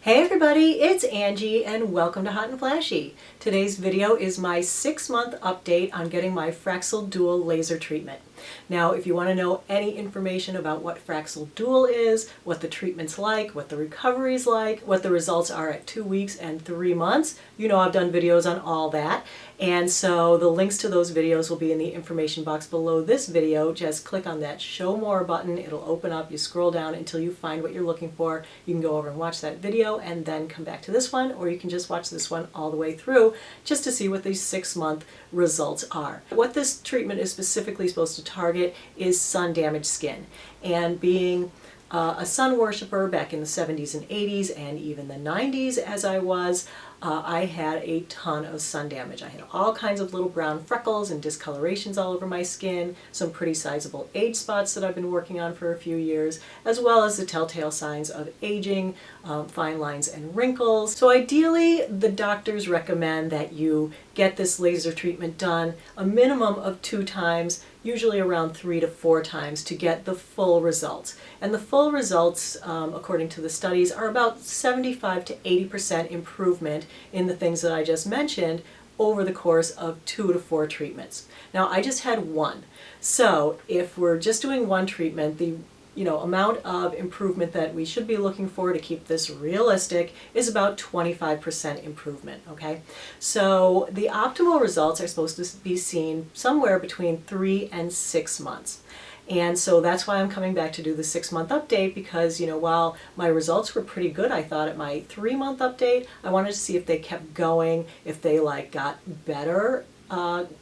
Hey everybody, it's Angie and welcome to Hot and Flashy. Today's video is my 6-month update on getting my Fraxel Dual Laser Treatment. Now, if you want to know any information about what Fraxel Dual is, what the treatment's like, what the recovery's like, what the results are at 2 weeks and 3 months, you know I've done videos on all that. And so the links to those videos will be in the information box below this video. Just click on that Show More button. It'll open up. You scroll down until you find what you're looking for. You can go over and watch that video and then come back to this one, or you can just watch this one all the way through just to see what these 6-month results are. What this treatment is specifically supposed to target is sun-damaged skin. And being a sun worshiper back in the 70s and 80s and even the 90s as I was, I had a ton of sun damage. I had all kinds of little brown freckles and discolorations all over my skin, some pretty sizable age spots that I've been working on for a few years, as well as the telltale signs of aging, fine lines and wrinkles. So ideally, the doctors recommend that you get this laser treatment done a minimum of 2 times, usually around 3 to 4 times to get the full results. And the full results, according to the studies, are about 75 to 80% improvement in the things that I just mentioned over the course of 2 to 4 treatments. Now, I just had one. So if we're just doing one treatment, the amount of improvement that we should be looking for to keep this realistic is about 25% improvement, okay? So the optimal results are supposed to be seen somewhere between 3 and 6 months. And so that's why I'm coming back to do the 6-month update, because, while my results were pretty good, I thought at my 3-month update, I wanted to see if they kept going, if they got better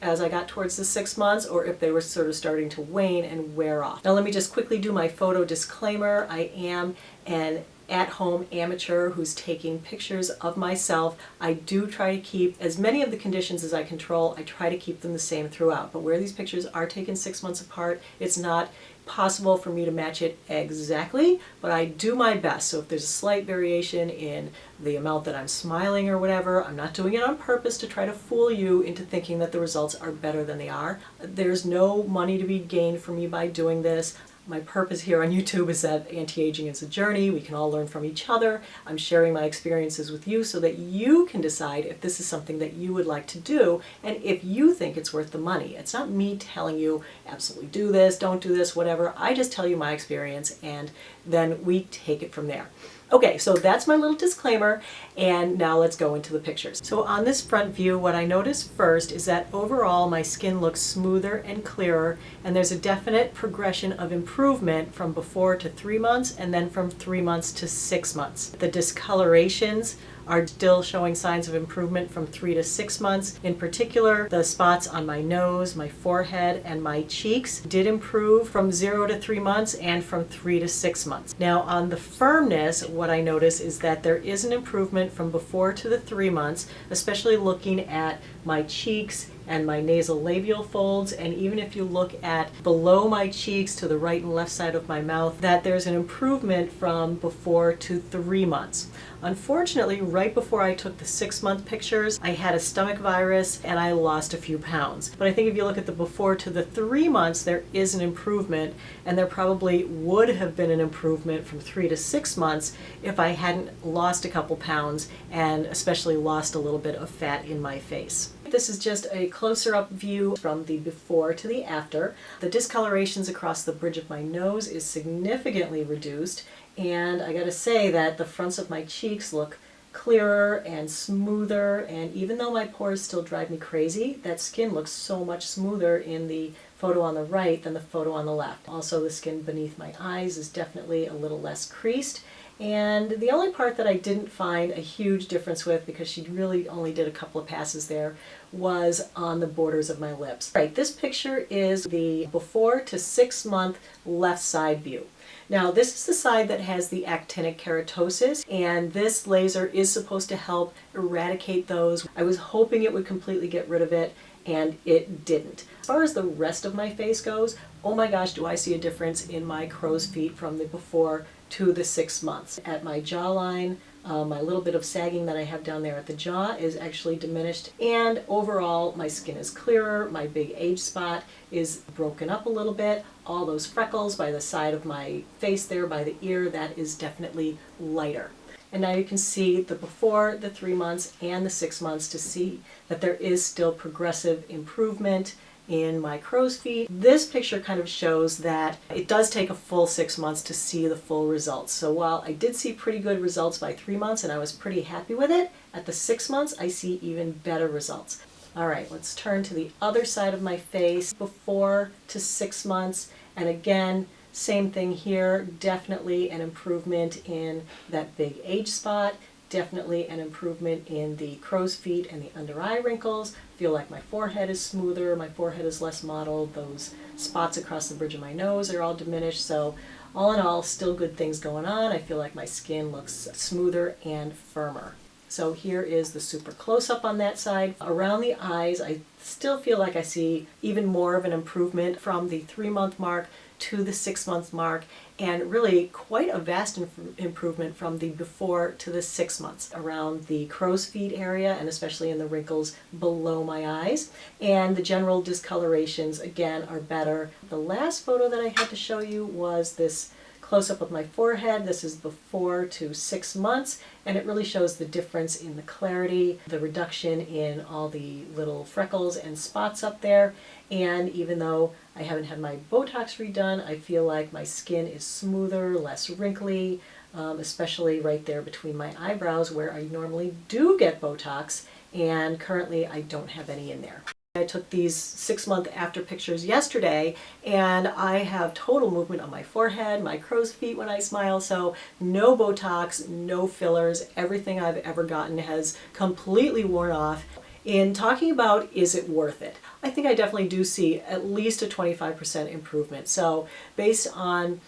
as I got towards the 6 months, or if they were sort of starting to wane and wear off. Now let me just quickly do my photo disclaimer. I am an at-home amateur who's taking pictures of myself. I do try to keep as many of the conditions as I control. I try to keep them the same throughout, but where these pictures are taken 6 months apart, it's not possible for me to match it exactly, but I do my best. So if there's a slight variation in the amount that I'm smiling or whatever, I'm not doing it on purpose to try to fool you into thinking that the results are better than they are. There's no money to be gained for me by doing this. My purpose here on YouTube is that anti-aging is a journey. We can all learn from each other. I'm sharing my experiences with you so that you can decide if this is something that you would like to do and if you think it's worth the money. It's not me telling you absolutely do this, don't do this, whatever. I just tell you my experience and then we take it from there. Okay, so that's my little disclaimer, and now let's go into the pictures. So on this front view, what I noticed first is that overall my skin looks smoother and clearer, and there's a definite progression of improvement from before to 3 months, and then from 3 months to 6 months. The discolorations are still showing signs of improvement from 3 to 6 months. In particular, the spots on my nose, my forehead, and my cheeks did improve from 0 to 3 months and from 3 to 6 months. Now on the firmness, what I notice is that there is an improvement from before to the 3 months, especially looking at my cheeks and my nasal labial folds, and even if you look at below my cheeks to the right and left side of my mouth, that there's an improvement from before to 3 months. Unfortunately, right before I took the 6-month pictures, I had a stomach virus and I lost a few pounds. But I think if you look at the before to the 3 months, there is an improvement, and there probably would have been an improvement from 3 to 6 months if I hadn't lost a couple pounds and especially lost a little bit of fat in my face. This is just a closer up view from the before to the after. The discolorations across the bridge of my nose is significantly reduced, and I gotta say that the fronts of my cheeks look clearer and smoother, and even though my pores still drive me crazy, that skin looks so much smoother in the photo on the right than the photo on the left. Also, the skin beneath my eyes is definitely a little less creased. And the only part that I didn't find a huge difference with, because she really only did a couple of passes there, was on the borders of my lips. Right, this picture is the before to 6-month left side view. Now, this is the side that has the actinic keratosis, and this laser is supposed to help eradicate those. I was hoping it would completely get rid of it, and it didn't. As far as the rest of my face goes, oh my gosh, do I see a difference in my crow's feet from the before to the 6 months. At my jawline, my little bit of sagging that I have down there at the jaw is actually diminished, and overall my skin is clearer, my big age spot is broken up a little bit, all those freckles by the side of my face there by the ear, that is definitely lighter. And now you can see the before, the 3 months, and the 6 months to see that there is still progressive improvement in my crow's feet. This picture kind of shows that it does take a full 6 months to see the full results. So while I did see pretty good results by 3 months and I was pretty happy with it, at the 6 months I see even better results. All right, let's turn to the other side of my face, before to 6 months, and again, same thing here, definitely an improvement in that big age spot, definitely an improvement in the crow's feet and the under eye wrinkles. Feel like my forehead is smoother, my forehead is less mottled, those spots across the bridge of my nose are all diminished. So all in all, still good things going on. I feel like my skin looks smoother and firmer. So here is the super close-up on that side. Around the eyes, I still feel like I see even more of an improvement from the 3-month mark to the 6-month mark, and really quite a vast improvement from the before to the 6 months around the crow's feet area, and especially in the wrinkles below my eyes. And the general discolorations again are better. The last photo that I had to show you was this close-up of my forehead. This is before to 6 months, and it really shows the difference in the clarity, the reduction in all the little freckles and spots up there. And even though I haven't had my Botox redone, I feel like my skin is smoother, less wrinkly, especially right there between my eyebrows where I normally do get Botox, and currently I don't have any in there. I took these 6-month after pictures yesterday, and I have total movement on my forehead, my crow's feet when I smile, so no Botox, no fillers. Everything I've ever gotten has completely worn off. In talking about is it worth it, I think I definitely do see at least a 25% improvement. So based on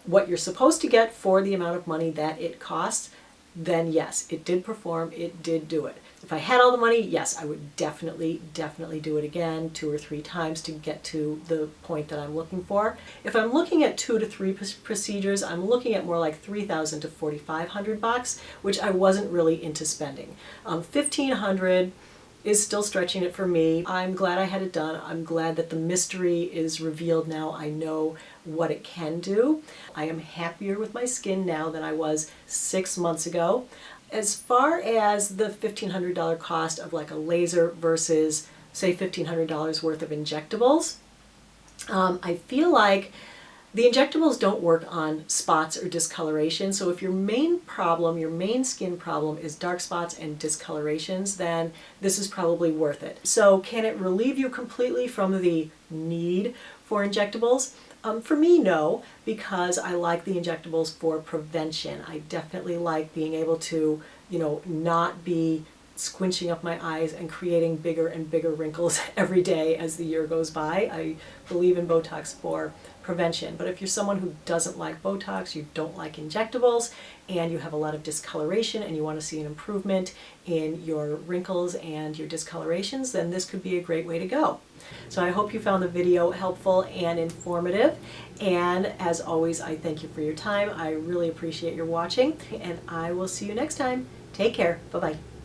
what you're supposed to get for the amount of money that it costs, then yes, it did perform, it did do it. If I had all the money, yes, I would definitely do it again 2 or 3 times to get to the point that I'm looking for. If I'm looking at 2 to 3 procedures, I'm looking at more like $3,000 to $4,500, which I wasn't really into spending. $1,500 is still stretching it for me. I'm glad I had it done. I'm glad that the mystery is revealed now. I know what it can do. I am happier with my skin now than I was 6 months ago. As far as the $1,500 cost of like a laser versus say $1,500 worth of injectables, I feel like the injectables don't work on spots or discoloration. So if your main problem, your main skin problem is dark spots and discolorations, then this is probably worth it. So can it relieve you completely from the need for injectables? For me, no, because I like the injectables for prevention. I definitely like being able to, not be squinching up my eyes and creating bigger and bigger wrinkles every day as the year goes by. I believe in Botox for prevention. But if you're someone who doesn't like Botox, you don't like injectables, and you have a lot of discoloration and you want to see an improvement in your wrinkles and your discolorations, then this could be a great way to go. So I hope you found the video helpful and informative. And as always, I thank you for your time. I really appreciate your watching, and I will see you next time. Take care. Bye-bye.